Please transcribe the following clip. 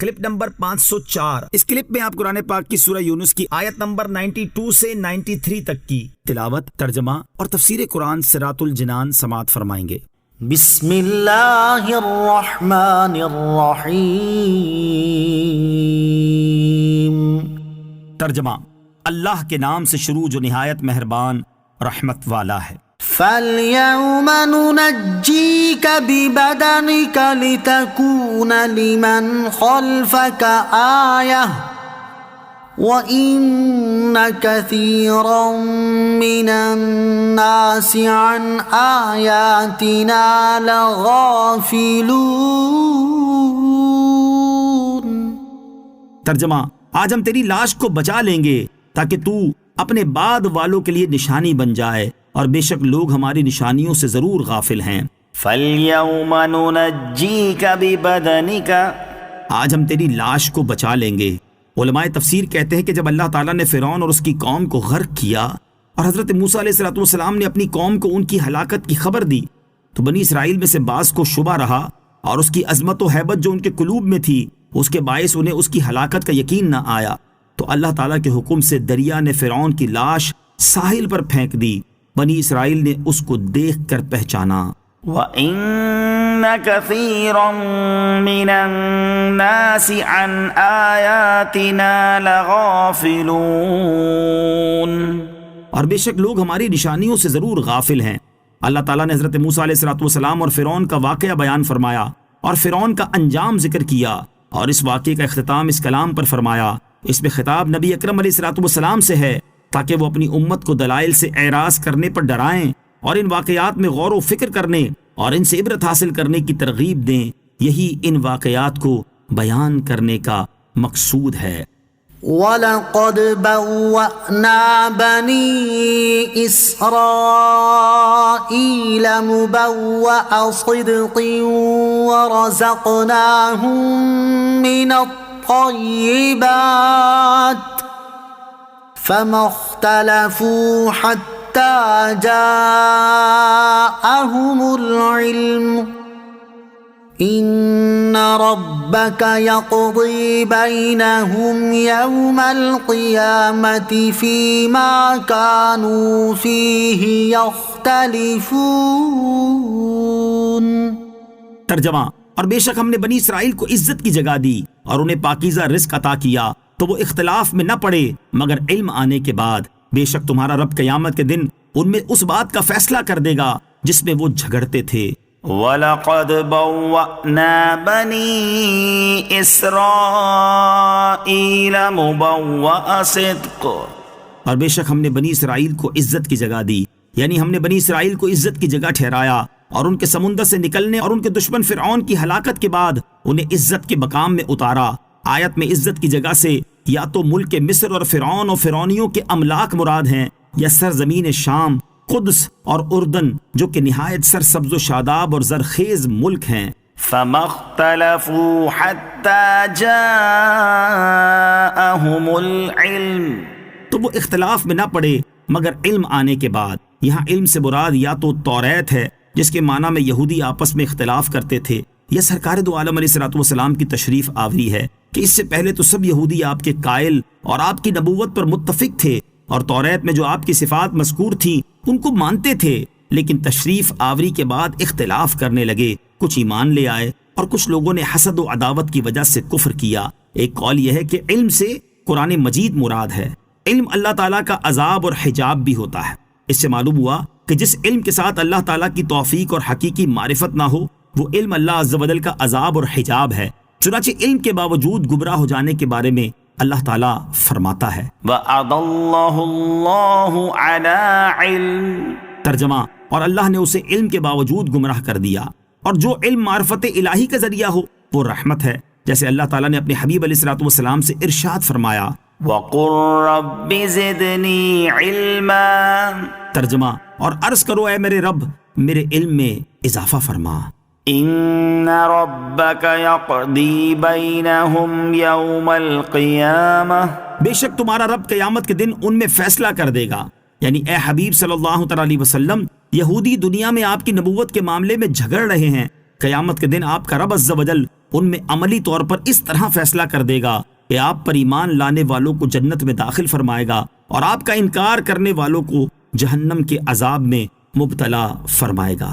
Clip number 504۔ اس clip میں آپ قرآن پاک کی سورہ یونس کی آیت نمبر 92 سے 93 تک کی تلاوت، ترجمہ اور تفسیر قرآن صراط الجنان سماعت فرمائیں گے۔ بسم اللہ الرحمن الرحیم۔ ترجمہ، اللہ کے نام سے شروع جو نہایت مہربان رحمت والا ہے۔ فَالْيَوْمَ نُنَجِّيكَ بِبَدَنِكَ لِتَكُونَ لِمَنْ خَلْفَكَ آيَةً وَإِنَّ كَثِيرًا مِّنَ النَّاسِ عَنْ آيَاتِنَا لَغَافِلُونَ۔ ترجمہ، آج ہم تیری لاش کو بچا لیں گے تاکہ تو اپنے بعد والوں کے لیے نشانی بن جائے، اور بے شک لوگ ہماری نشانیوں سے ضرور غافل ہیں۔ فَالْيَوْمَ نُنَجِّيكَ بِبَدَنِكَ، آج ہم تیری لاش کو بچا لیں گے۔ علماء تفسیر کہتے ہیں کہ جب اللہ تعالیٰ نے فرعون اور اس کی قوم کو غرق کیا اور حضرت موسیٰ علیہ السلام نے اپنی قوم کو ان کی ہلاکت کی خبر دی، تو بنی اسرائیل میں سے بعض کو شبہ رہا، اور اس کی عظمت و ہیبت جو ان کے قلوب میں تھی اس کے باعث انہیں اس کی ہلاکت کا یقین نہ آیا، تو اللہ تعالیٰ کے حکم سے دریا نے فرعون کی لاش ساحل پر پھینک دی۔ بنی اسرائیل نے اس کو دیکھ کر پہچانا۔ وَإِنَّ كَثِيرًا مِّنَ النَّاسِ عَنْ آيَاتِنَا لَغَافِلُونَ، اور بے شک لوگ ہماری نشانیوں سے ضرور غافل ہیں۔ اللہ تعالیٰ نے حضرت موسیٰ علیہ السلام اور فرعون کا واقعہ بیان فرمایا اور فرعون کا انجام ذکر کیا، اور اس واقعے کا اختتام اس کلام پر فرمایا۔ اس میں خطاب نبی اکرم علیہ السلام سے ہے تاکہ وہ اپنی امت کو دلائل سے اعراض کرنے پر ڈرائیں اور ان واقعات میں غور و فکر کرنے اور ان سے عبرت حاصل کرنے کی ترغیب دیں۔ یہی ان واقعات کو بیان کرنے کا مقصود ہے۔ وَلَقَدْ بَوَّأْنَا بَنِي إِسْرَائِيلَ مُبَوَّأَ صِدْقٍ وَرَزَقْنَاهُم مِّنَ الطَّيِّبَاتِ فَمَا اخْتَلَفُوا حَتَّى جَاءَهُمُ الْعِلْمُ إِنَّ رَبَّكَ يَقْضِي بَيْنَهُمْ يَوْمَ الْقِيَامَةِ فِيمَا كَانُوا فِيهِ يَخْتَلِفُونَ۔ ترجمہ، اور بے شک ہم نے بنی اسرائیل کو عزت کی جگہ دی اور انہیں پاکیزہ رزق عطا کیا تو وہ اختلاف میں نہ پڑے مگر علم آنے کے بعد۔ بے شک تمہارا رب قیامت کے دن ان میں اس بات کا فیصلہ کر دے گا جس میں وہ جھگڑتے تھے۔ وَلَقَدْ بَوَّأْنَا بَنِي إِسْرَائِيلَ مُبَوَّأَ صِدْقٍ، اور بے شک ہم نے بنی اسرائیل کو عزت کی جگہ دی، یعنی ہم نے بنی اسرائیل کو عزت کی جگہ ٹھہرایا، اور ان کے سمندر سے نکلنے اور ان کے دشمن فرعون کی ہلاکت کے بعد انہیں عزت کے مقام میں اتارا۔ آیت میں عزت کی جگہ سے یا تو ملک مصر اور فرعون اور فرعونیوں کے املاک مراد ہیں، یا سرزمین شام، قدس اور اردن جو کہ نہایت سرسبز و شاداب اور زرخیز ملک ہیں۔ فَمَا اخْتَلَفُوا حَتَّى جَاءَهُمُ الْعِلْمُ، تو وہ اختلاف میں نہ پڑے مگر علم آنے کے بعد۔ یہاں علم سے مراد یا تو توریت ہے جس کے معنی میں یہودی آپس میں اختلاف کرتے تھے، یا سرکار دو عالم علیہ السلام کی تشریف آوری ہے کہ اس سے پہلے تو سب یہودی آپ کے قائل اور آپ کی نبوت پر متفق تھے، اور توریت میں جو آپ کی صفات مذکور تھیں ان کو مانتے تھے، لیکن تشریف آوری کے بعد اختلاف کرنے لگے۔ کچھ ایمان لے آئے اور کچھ لوگوں نے حسد و عداوت کی وجہ سے کفر کیا۔ ایک قول یہ ہے کہ علم سے قرآن مجید مراد ہے۔ علم اللہ تعالیٰ کا عذاب اور حجاب بھی ہوتا ہے۔ اس سے معلوم ہوا کہ جس علم کے ساتھ اللہ تعالیٰ کی توفیق اور حقیقی معرفت نہ ہو وہ علم اللہ عز و جل کا عذاب اور حجاب ہے۔ چنانچہ علم کے باوجود گمراہ ہو جانے کے بارے میں اللہ تعالیٰ فرماتا ہے وَأَضَلَّهُ اللَّهُ عَلَىٰ عِلْمٍ، ترجمہ، اور اللہ نے اسے علم کے باوجود گمراہ کر دیا، اور جو علم معرفت الہی کا ذریعہ ہو وہ رحمت ہے، جیسے اللہ تعالیٰ نے اپنے حبیب علیہ السلام سے ارشاد فرمایا وَقُلْ رَبِّ زِدْنِي عِلْمًا، ترجمہ، اور عرض کرو اے میرے رب میرے علم میں اضافہ فرما۔ إِنَّ رَبَّكَ يَقْضِي بَيْنَهُمْ يَوْمَ الْقِيَامَةِ، بے شک تمہارا رب قیامت کے دن ان میں فیصلہ کر دے گا۔ یعنی اے حبیب صلی اللہ تعالی علیہ وسلم، یہودی دنیا میں آپ کی نبوت کے معاملے میں جھگڑ رہے ہیں، قیامت کے دن آپ کا رب عز و جل ان میں عملی طور پر اس طرح فیصلہ کر دے گا کہ آپ پر ایمان لانے والوں کو جنت میں داخل فرمائے گا اور آپ کا انکار کرنے والوں کو جہنم کے عذاب میں مبتلا فرمائے گا۔